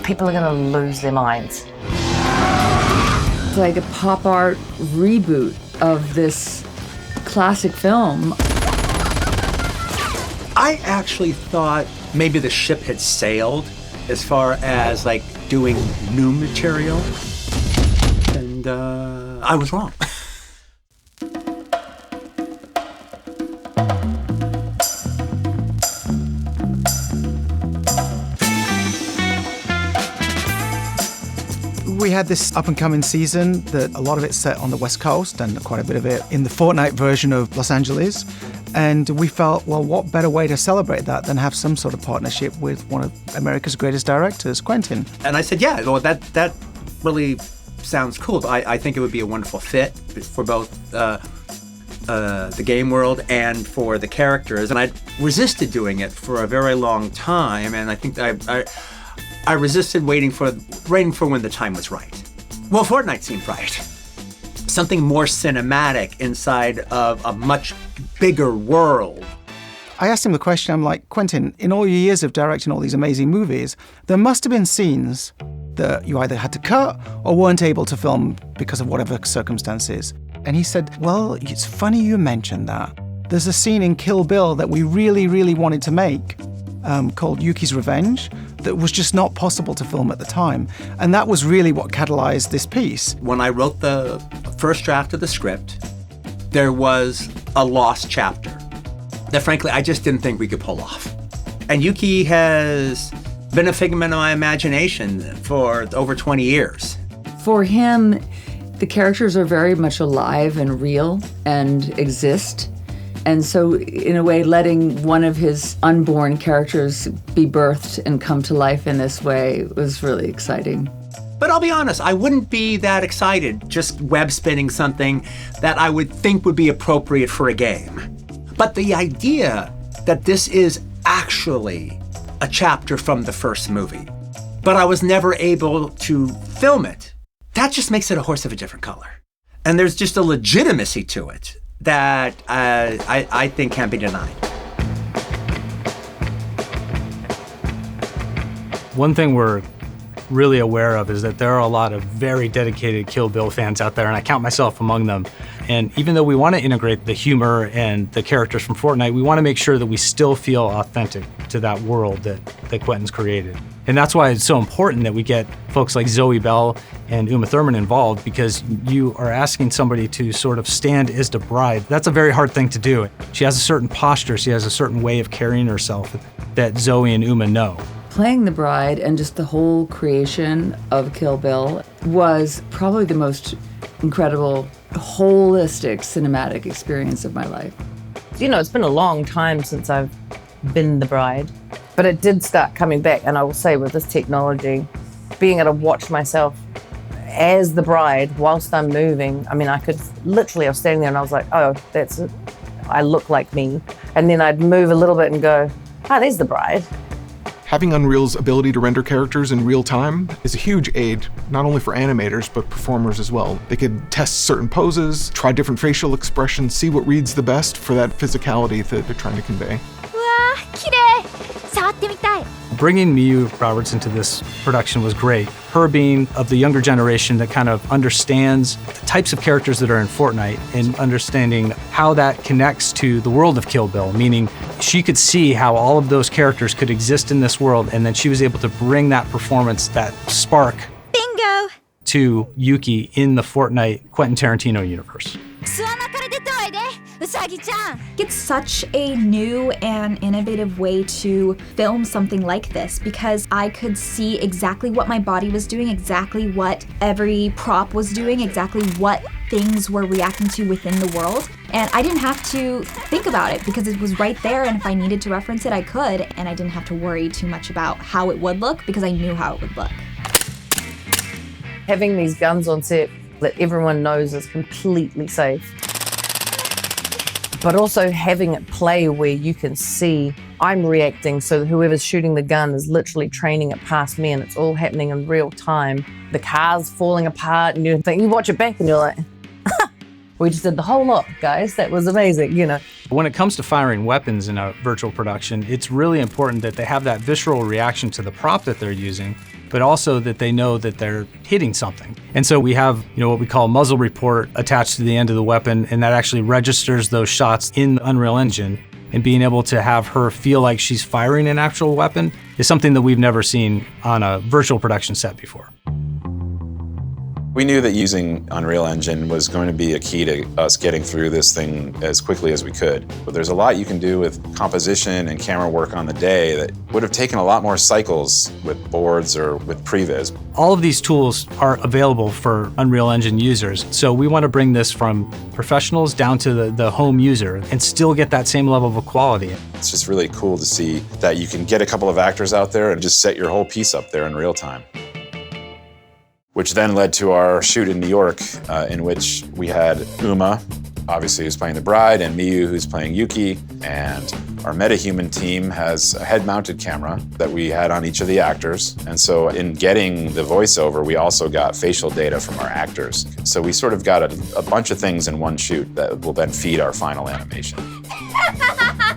People are going to lose their minds. It's like a pop art reboot of this classic film. I actually thought maybe the ship had sailed as far as like doing new material, and I was wrong. We had this up-and-coming season that a lot of it's set on the West Coast and quite a bit of it in the Fortnite version of Los Angeles. And we felt, well, what better way to celebrate that than have some sort of partnership with one of America's greatest directors, Quentin. And I said, yeah, well, that really sounds cool. I think it would be a wonderful fit for both the game world and for the characters. And I resisted doing it for a very long time. And I think I resisted waiting for when the time was right. Well, Fortnite seemed right. Something more cinematic inside of a much bigger world. I asked him the question, I'm like, Quentin, in all your years of directing all these amazing movies, there must have been scenes that you either had to cut or weren't able to film because of whatever circumstances. And he said, well, it's funny you mentioned that. There's a scene in Kill Bill that we really, really wanted to make called Yuki's Revenge that was just not possible to film at the time. And that was really what catalyzed this piece. When I wrote the first draft of the script, there was a lost chapter that frankly I just didn't think we could pull off. And Yuki has been a figment of my imagination for over 20 years. For him, the characters are very much alive and real and exist. And so, in a way, letting one of his unborn characters be birthed and come to life in this way was really exciting. But I'll be honest, I wouldn't be that excited just web spinning something that I would think would be appropriate for a game. But the idea that this is actually a chapter from the first movie, but I was never able to film it, that just makes it a horse of a different color. And there's just a legitimacy to it that I think can't be denied. One thing we're really aware of is that there are a lot of very dedicated Kill Bill fans out there, and I count myself among them. And even though we want to integrate the humor and the characters from Fortnite, we want to make sure that we still feel authentic to that world that Quentin's created. And that's why it's so important that we get folks like Zoe Bell and Uma Thurman involved, because you are asking somebody to sort of stand as the bride. That's a very hard thing to do. She has a certain posture, she has a certain way of carrying herself that Zoe and Uma know. Playing the bride and just the whole creation of Kill Bill was probably the most incredible, holistic cinematic experience of my life. You know, it's been a long time since I've been the bride, but it did start coming back. And I will say with this technology, being able to watch myself as the bride whilst I'm moving, I mean, I was standing there and I was like, oh, that's it. I look like me. And then I'd move a little bit and go, oh, there's the bride. Having Unreal's ability to render characters in real time is a huge aid, not only for animators, but performers as well. They could test certain poses, try different facial expressions, see what reads the best for that physicality that they're trying to convey. Bringing Miyu Roberts into this production was great. Her being of the younger generation that kind of understands the types of characters that are in Fortnite and understanding how that connects to the world of Kill Bill, meaning she could see how all of those characters could exist in this world, and then she was able to bring that performance, that spark, bingo, to Yuki in the Fortnite Quentin Tarantino universe. It's such a new and innovative way to film something like this because I could see exactly what my body was doing, exactly what every prop was doing, exactly what things were reacting to within the world. And I didn't have to think about it because it was right there, and if I needed to reference it, I could, and I didn't have to worry too much about how it would look because I knew how it would look. Having these guns on set that everyone knows is completely safe, but also having it play where you can see I'm reacting, so whoever's shooting the gun is literally training it past me, and it's all happening in real time. The car's falling apart, and you watch it back and you're like, we just did the whole lot, guys. That was amazing, you know. When it comes to firing weapons in a virtual production, it's really important that they have that visceral reaction to the prop that they're using, but also that they know that they're hitting something. And so we have, what we call a muzzle report attached to the end of the weapon, and that actually registers those shots in the Unreal Engine. And being able to have her feel like she's firing an actual weapon is something that we've never seen on a virtual production set before. We knew that using Unreal Engine was going to be a key to us getting through this thing as quickly as we could. But there's a lot you can do with composition and camera work on the day that would have taken a lot more cycles with boards or with previs. All of these tools are available for Unreal Engine users, so we want to bring this from professionals down to the home user and still get that same level of quality. It's just really cool to see that you can get a couple of actors out there and just set your whole piece up there in real time. Which then led to our shoot in New York, in which we had Uma, obviously, who's playing the bride, and Miyu, who's playing Yuki. And our MetaHuman team has a head-mounted camera that we had on each of the actors. And so in getting the voiceover, we also got facial data from our actors. So we sort of got a bunch of things in one shoot that will then feed our final animation.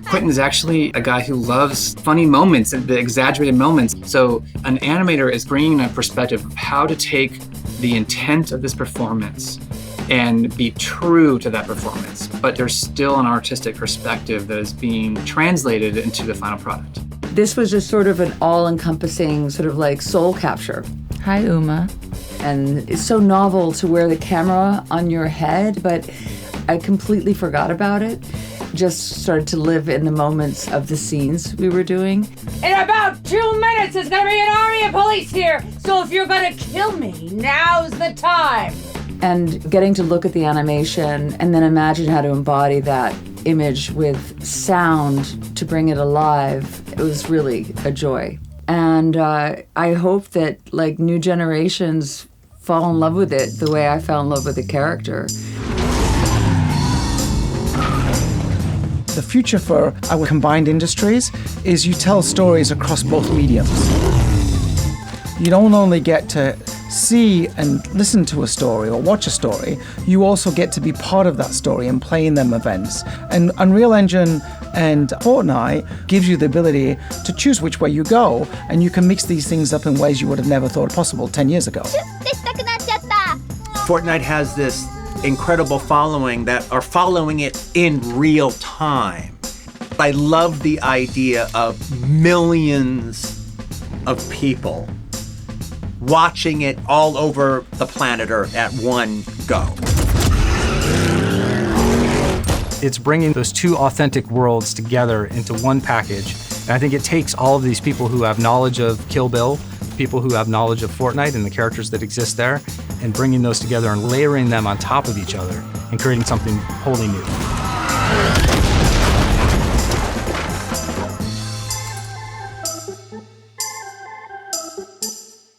Quentin's actually a guy who loves funny moments and the exaggerated moments. So an animator is bringing a perspective of how to take the intent of this performance and be true to that performance. But there's still an artistic perspective that is being translated into the final product. This was just sort of an all-encompassing sort of like soul capture. Hi, Uma. And it's so novel to wear the camera on your head, but I completely forgot about it. Just started to live in the moments of the scenes we were doing. In about 2 minutes, there's gonna be an army of police here. So if you're gonna kill me, now's the time. And getting to look at the animation and then imagine how to embody that image with sound to bring it alive, it was really a joy. And I hope that new generations fall in love with it the way I fell in love with the character. The future for our combined industries is you tell stories across both mediums. You don't only get to see and listen to a story or watch a story, you also get to be part of that story and play in them events. And Unreal Engine and Fortnite gives you the ability to choose which way you go, and you can mix these things up in ways you would have never thought possible 10 years ago. Fortnite has this incredible following that are following it in real time. I love the idea of millions of people watching it all over the planet Earth at one go. It's bringing those two authentic worlds together into one package. And I think it takes all of these people who have knowledge of Kill Bill, people who have knowledge of Fortnite and the characters that exist there, and bringing those together and layering them on top of each other and creating something wholly new.